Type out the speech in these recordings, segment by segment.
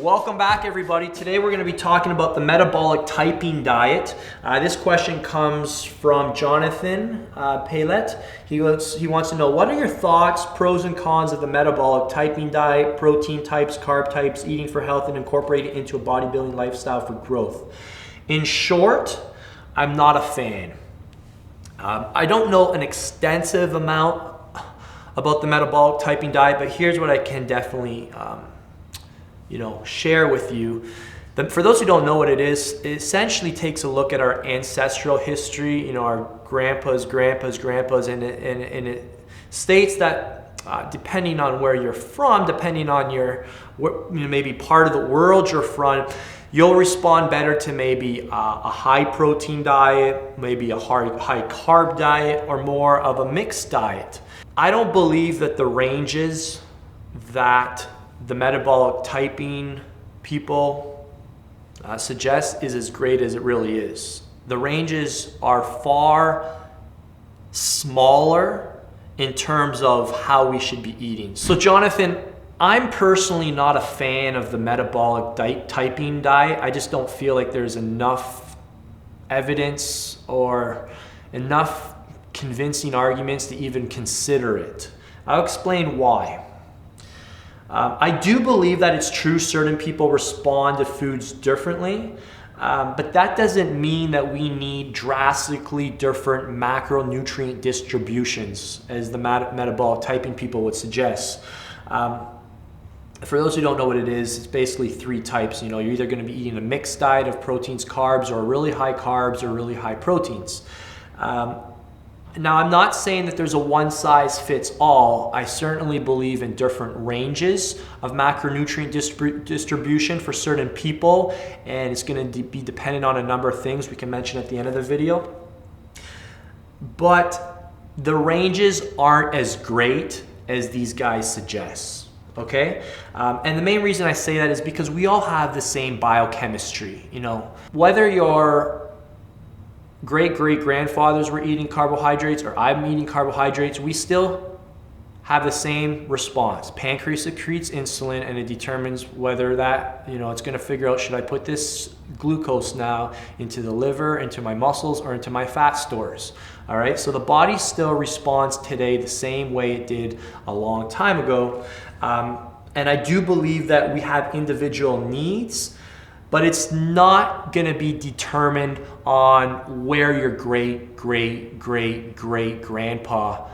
Welcome back, everybody. Today we're going to be talking about the metabolic typing diet. This question comes from Jonathan Paylett. He wants to know, what are your thoughts, pros and cons of the metabolic typing diet, protein types, carb types, eating for health, and incorporating it into a bodybuilding lifestyle for growth? In short, I'm not a fan. I don't know an extensive amount about the metabolic typing diet, but here's what I can definitely share with you. For those who don't know what it is, it essentially takes a look at our ancestral history, our grandpas, and it states that depending on where you're from, depending on your maybe part of the world you're from, you'll respond better to maybe a high protein diet, maybe a high carb diet, or more of a mixed diet. I don't believe that the ranges that the metabolic typing people suggest is as great as it really is. The ranges are far smaller in terms of how we should be eating. So Jonathan, I'm personally not a fan of the metabolic typing diet. I just don't feel like there's enough evidence or enough convincing arguments to even consider it. I'll explain why. I do believe that it's true certain people respond to foods differently, but that doesn't mean that we need drastically different macronutrient distributions as the metabolic typing people would suggest. For those who don't know what it is, it's basically three types. You're either going to be eating a mixed diet of proteins, carbs, or really high carbs or really high proteins. Now, I'm not saying that there's a one size fits all. I certainly believe in different ranges of macronutrient distribution for certain people, and it's going to be dependent on a number of things we can mention at the end of the video. But the ranges aren't as great as these guys suggest, okay? And the main reason I say that is because we all have the same biochemistry. Whether your great-great-grandfathers were eating carbohydrates or I'm eating carbohydrates, we still have the same response. Pancreas secretes insulin, and it determines whether that, it's going to figure out, should I put this glucose now into the liver, into my muscles, or into my fat stores? All right, so the body still responds today the same way it did a long time ago. And I do believe that we have individual needs, but it's not going to be determined on where your great-great-great-great-grandpa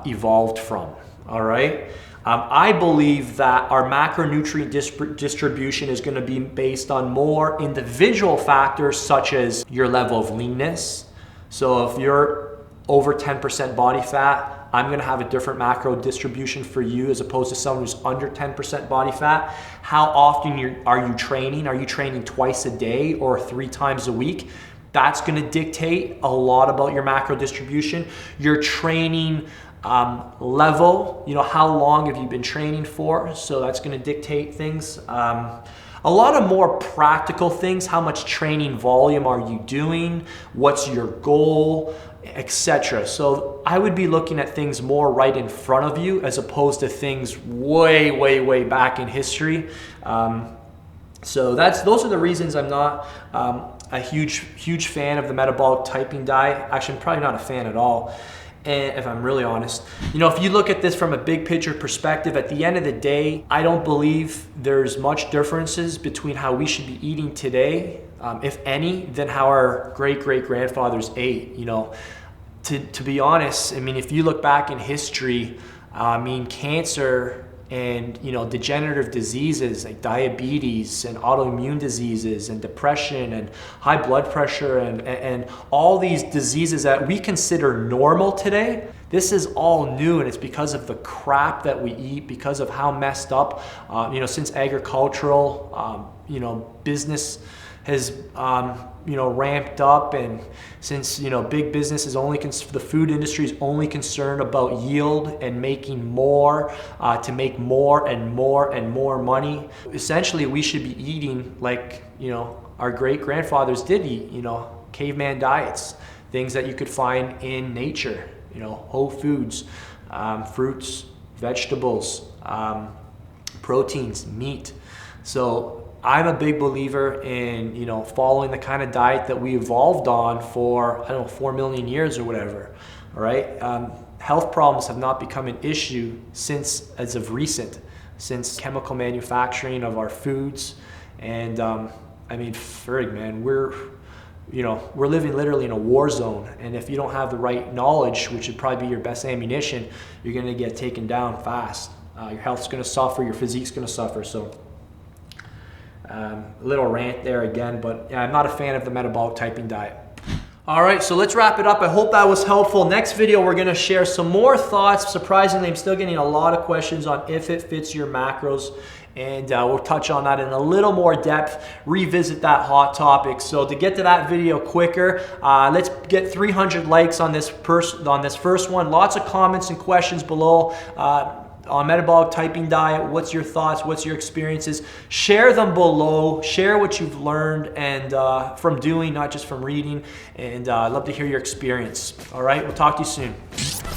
evolved from, all right? I believe that our macronutrient distribution is going to be based on more individual factors, such as your level of leanness. So if you're over 10% body fat, I'm going to have a different macro distribution for you as opposed to someone who's under 10% body fat. How often are you training? Are you training twice a day or 3 times a week? That's going to dictate a lot about your macro distribution. Your training level, how long have you been training for? So that's going to dictate things. A lot of more practical things, how much training volume are you doing? What's your goal? Etc. So I would be looking at things more right in front of you as opposed to things way back in history. So those are the reasons I'm not a huge fan of the metabolic typing diet. Actually, I'm probably not a fan at all. And if I'm really honest, if you look at this from a big picture perspective, at the end of the day, I don't believe there's much differences between how we should be eating today, if any, than how our great-great-grandfathers ate. To be honest, if you look back in history, cancer and degenerative diseases like diabetes and autoimmune diseases and depression and high blood pressure and all these diseases that we consider normal today, this is all new, and it's because of the crap that we eat, because of how messed up since agricultural business has ramped up, and since big business is only the food industry is only concerned about yield and making more to make more and more money. Essentially, we should be eating like our great grandfathers did eat, caveman diets, things that you could find in nature, whole foods, fruits, vegetables, proteins, meat. So I'm a big believer in, you know, following the kind of diet that we evolved on for, I don't know, 4 million years or whatever, all right? Health problems have not become an issue as of recent, since chemical manufacturing of our foods. And I mean, frig, man, we're living literally in a war zone. And if you don't have the right knowledge, which would probably be your best ammunition, you're gonna get taken down fast. Your health's gonna suffer, your physique's gonna suffer. So a little rant there again, but yeah, I'm not a fan of the metabolic typing diet. All right, so let's wrap it up. I hope that was helpful. Next video, we're gonna share some more thoughts. Surprisingly, I'm still getting a lot of questions on if it fits your macros, and we'll touch on that in a little more depth, revisit that hot topic. So to get to that video quicker, let's get 300 likes on this first one. Lots of comments and questions below. On metabolic typing diet, what's your thoughts, what's your experiences? Share them below, share what you've learned and from doing, not just from reading, and I'd love to hear your experience. All right, we'll talk to you soon.